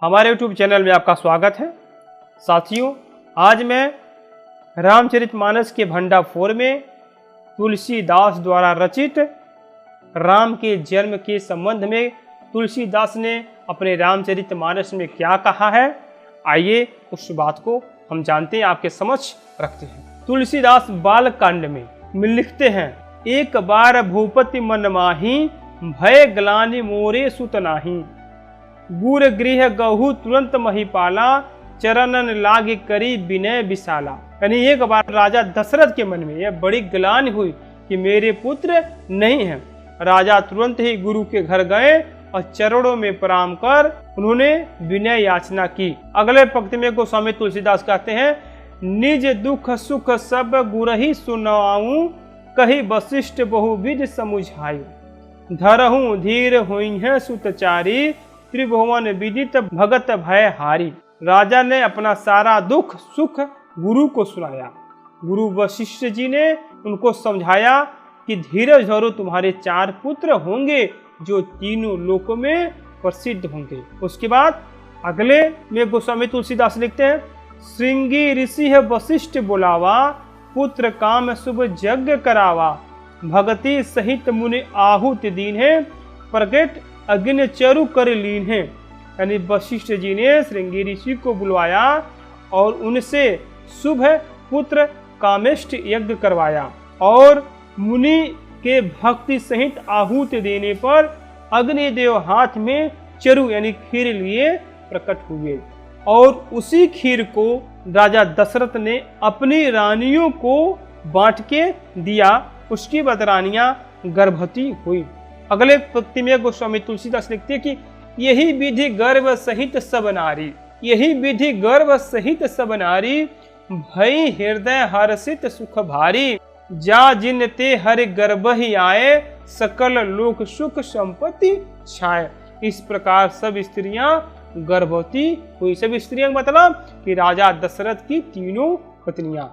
हमारे YouTube channel में आपका स्वागत है। साथियों, आज मैं रामचरितमानस के भंडा 4 में तुलसीदास द्वारा रचित राम के जन्म के संबंध में तुलसीदास ने अपने रामचरितमानस में क्या कहा है, आइए उस बात को हम जानते हैं, आपके समक्ष रखते हैं। तुलसीदास बाल कांड में लिखते हैं, एक बार भूपति मन माही, भय ग्लानि मोरे सुत नाही। गुर गृह गहु तुरंत महिपाला, चरणन लागे करी विनय विशाला। यानी एक बार राजा दशरथ के मन में यह बड़ी ग्लानि हुई कि मेरे पुत्र नहीं है। राजा तुरंत ही गुरु के घर गए और चरणों में प्रणाम कर उन्होंने विनय याचना की। अगले पंक्ति में गोस्वामी तुलसीदास कहते हैं, निज दुख सुख सब गुरहि सुनाऊं, कही वशिष्ठ बहुविध समुझायु। धरहूं धीर हुई सुतचारी, त्रिभुवन विदित भगत भय हारी। राजा ने अपना सारा दुख सुख गुरु को सुनाया। गुरु वशिष्ठ जी ने उनको समझाया कि धीरज धरो, तुम्हारे 4 पुत्र होंगे जो तीनों लोकों में प्रसिद्ध होंगे। उसके बाद अगले में गोस्वामी तुलसीदास लिखते हैं, श्रृंगी ऋषि है वशिष्ठ बुलावा, पुत्र काम शुभ यज्ञ करावा। भगति सहित मुनि आहुति दीन है, प्रकट अग्नि चरु कर लीन है। यानी वशिष्ठ जी ने श्रृंगी ऋषि को बुलवाया और उनसे शुभ पुत्र कामेष्ट यज्ञ करवाया और मुनि के भक्ति सहित आहुति देने पर अग्निदेव हाथ में चरु यानी खीर लिए प्रकट हुए और उसी खीर को राजा दशरथ ने अपनी रानियों को बांट के दिया। उसकी बाद रानियां गर्भवती हुई। अगले पंक्ति में गोस्वामी तुलसीदास लिखते हैं कि यही विधि गर्भ सहित सब नारी, यही विधि गर्भ सहित सब नारी, भई हृदय हर्षित सुख भारी। जा जिन ते हरि गर्भ ही आए, सकल लोक सुख संपत्ति छाए। इस प्रकार सब स्त्रियां गर्भवती हुई। सब स्त्रियां मतलब कि राजा दशरथ की तीनों पत्नियां,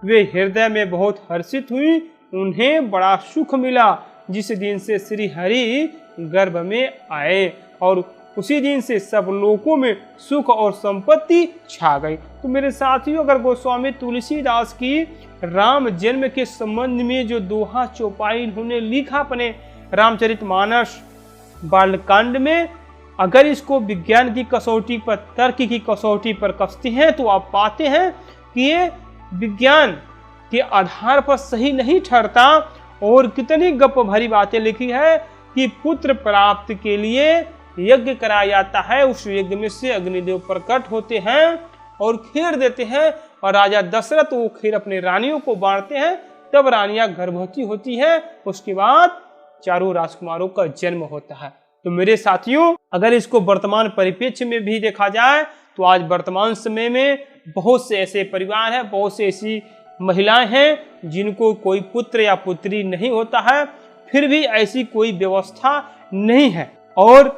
वे हृदय में बहुत हर्षित हुई, उन्हें बड़ा सुख मिला जिस दिन से श्री हरि गर्भ में आए और उसी दिन से सब लोकों में सुख और संपत्ति छा गई। तो मेरे साथियों, अगर गोस्वामी तुलसीदास की राम जन्म के संबंध में जो दोहा चौपाई इन्होंने लिखा अपने रामचरितमानस बालकांड में, अगर इसको विज्ञान की कसौटी पर, तर्क की कसौटी पर कसते हैं तो आप पाते हैं कि ये विज्ञान के आधार पर सही नहीं ठहरता और कितनी गप भरी बातें लिखी है कि पुत्र प्राप्ति के लिए यज्ञ कराया जाता है। उस यज्ञ में से अग्निदेव प्रकट होते हैं और खीर देते हैं और राजा दशरथ वो खीर अपने रानियों को बांटते हैं, तब रानियां गर्भवती होती है। उसके बाद चारों राजकुमारों का जन्म होता है। तो मेरे साथियों, अगर इसको वर्तमान परिप्रेक्ष्य में भी देखा जाए तो आज वर्तमान समय में बहुत से ऐसे परिवार हैं, बहुत से ऐसी महिलाएं हैं जिनको कोई पुत्र या पुत्री नहीं होता है, फिर भी ऐसी कोई व्यवस्था नहीं है। और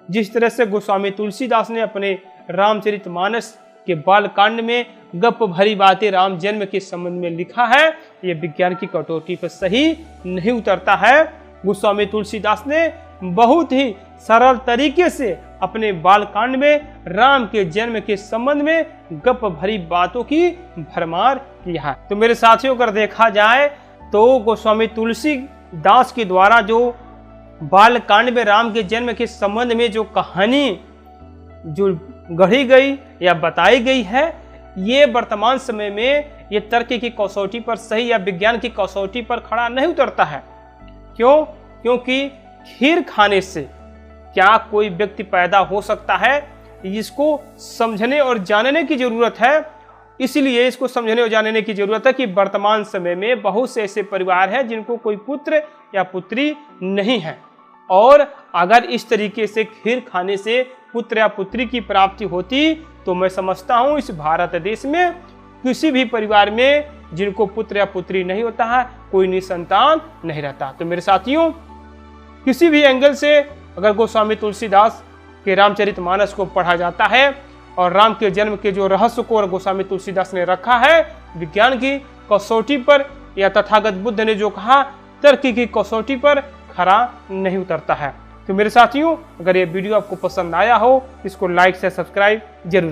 जिस तरह से गोस्वामी तुलसीदास ने अपने रामचरितमानस के बालकांड में गप भरी बातें राम जन्म के संबंध में लिखा है, ये विज्ञान की कटौती पर सही नहीं उतरता है। गोस्वामी तुलसीदास ने बहुत ही सरल तरीके से अपने बालकांड में राम के जन्म के संबंध में गप भरी बातों की भरमार किया है। तो मेरे साथियों, अगर देखा जाए तो गोस्वामी तुलसीदास के द्वारा जो बालकांड में राम के जन्म के संबंध में जो कहानी जो गढ़ी गई या बताई गई है, ये वर्तमान समय में ये तर्क की कसौटी पर सही या विज्ञान की कसौटी पर खड़ा नहीं उतरता है। क्यों? क्योंकि खीर खाने से क्या कोई व्यक्ति पैदा हो सकता है, इसको समझने और जानने की जरूरत है। इसलिए इसको समझने और जानने की जरूरत है कि वर्तमान समय में बहुत से ऐसे परिवार हैं जिनको कोई पुत्र या पुत्री नहीं है, और अगर इस तरीके से खीर खाने से पुत्र या पुत्री की प्राप्ति होती तो मैं समझता हूँ इस भारत देश में किसी भी परिवार में जिनको पुत्र या पुत्री नहीं होता है, कोई निसंतान नहीं रहता। तो मेरे साथियों, किसी भी एंगल से अगर गोस्वामी तुलसीदास के रामचरितमानस को पढ़ा जाता है और राम के जन्म के जो रहस्य को गोस्वामी तुलसीदास ने रखा है विज्ञान की कसौटी पर या तथागत बुद्ध ने जो कहा तर्क की कसौटी पर खरा नहीं उतरता है। तो मेरे साथियों, अगर ये वीडियो आपको पसंद आया हो, इसको लाइक से सब्सक्राइब जरूर